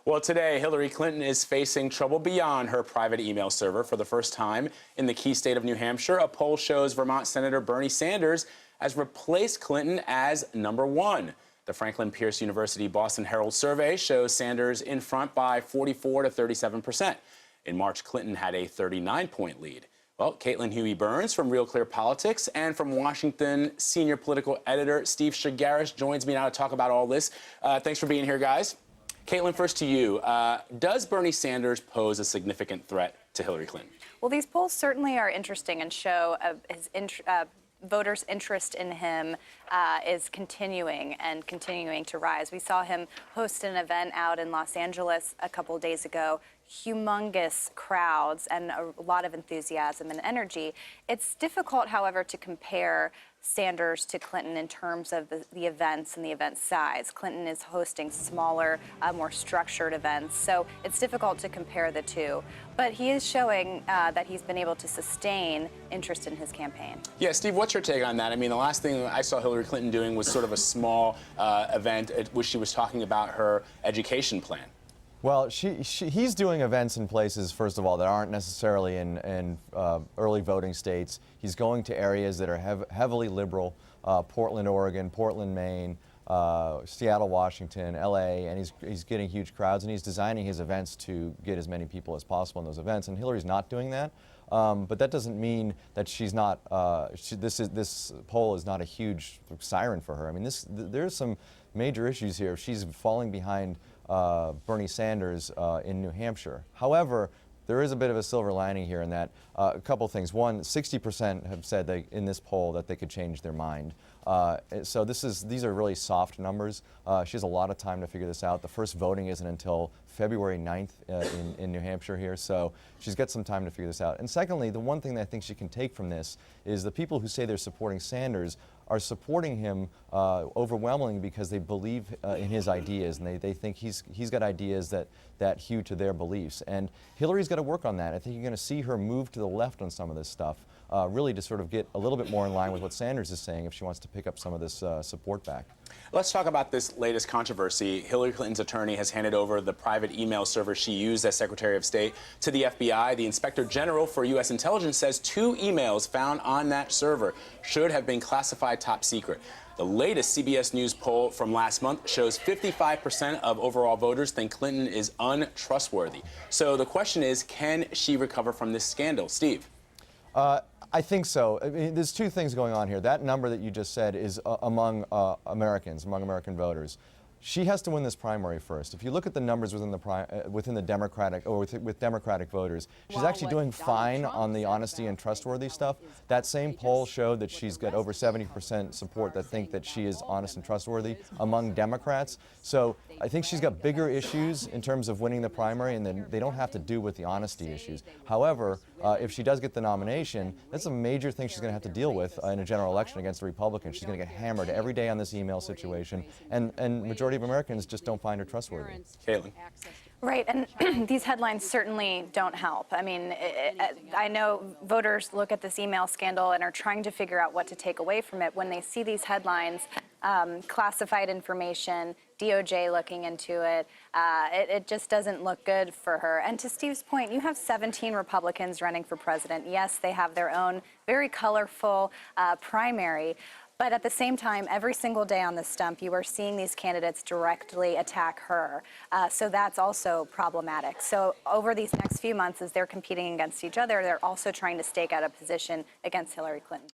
Well, today, Hillary Clinton is facing trouble beyond her private email server for the first time in the key state of New Hampshire. A poll shows Vermont Senator Bernie Sanders has replaced Clinton as #1. The Franklin Pierce University Boston Herald survey shows Sanders in front by 44 to 37%. In March, Clinton had a 39-point lead. Well, Caitlin Huey-Burns from Real Clear Politics and from Washington senior political editor Steve Shigaris joins me now to talk about all this. Thanks for being here, guys. Caitlin, first to you. Does Bernie Sanders pose a significant threat to Hillary Clinton? Well, these polls certainly are interesting and show his voters' interest in him is continuing to rise. We saw him host an event out in Los Angeles a couple days ago. Humongous crowds and a lot of enthusiasm and energy. It's difficult, however, to compare Sanders to Clinton in terms of the events and the event size. Clinton is hosting smaller, more structured events, so it's difficult to compare the two. But he is showing that he's been able to sustain interest in his campaign. Yeah, Steve, what's your take on that? I mean, the last thing I saw Hillary Clinton doing was sort of a small event at which she was talking about her education plan. Well, he's doing events in places, first of all, that aren't necessarily in early voting states. He's going to areas that are heavily liberal, Portland, Oregon, Portland, Maine, Seattle, Washington, LA, and he's getting huge crowds, and he's designing his events to get as many people as possible in those events, and Hillary's not doing that. But that doesn't mean that she's not, this poll is not a huge siren for her. I mean, there's some major issues here. She's falling behind Bernie Sanders in New Hampshire. However, there is a bit of a silver lining here in that a couple things. One, 60% have said in this poll that they could change their mind. So these are really soft numbers. She has a lot of time to figure this out. The first voting isn't until February 9th in New Hampshire here, so she's got some time to figure this out. And secondly, the one thing that I think she can take from this is the people who say they're supporting Sanders are supporting him overwhelmingly because they believe in his ideas, and they think he's got ideas that hew to their beliefs. And Hillary's got to work on that. I think you're going to see her move to the left on some of this stuff, really to sort of get a little bit more in line with what Sanders is saying if she wants to pick up some of this support back. Let's talk about this latest controversy. Hillary Clinton's attorney has handed over the private email server she used as Secretary of State to the FBI. The Inspector General for U.S. Intelligence says 2 emails found on that server should have been classified top secret. The latest CBS News poll from last month shows 55% of overall voters think Clinton is untrustworthy. So the question is, can she recover from this scandal? Steve? I think so. I mean, there's 2 things going on here. That number that you just said is among Americans, among American voters. She has to win this primary first. If you look at the numbers within the Democratic, or with Democratic voters, she's actually doing fine on the honesty and trustworthy stuff. That same poll showed that she's got over 70% support that think that she is honest and trustworthy among Democrats. So I think she's got bigger issues in terms of winning the primary, and then they don't have to do with the honesty issues. However, if she does get the nomination, that's a major thing she's going to have to deal with in a general election against the Republicans. She's going to get hammered every day on this email situation, and majority of Americans just don't find her trustworthy. Caitlin. Right, and these headlines certainly don't help. I mean, I know voters look at this email scandal and are trying to figure out what to take away from it. When they see these headlines, classified information, DOJ looking into it, it just doesn't look good for her. And to Steve's point, you have 17 Republicans running for president. Yes, they have their own very colorful primary. But at the same time, every single day on the stump, you are seeing these candidates directly attack her. So that's also problematic. So over these next few months, as they're competing against each other, they're also trying to stake out a position against Hillary Clinton.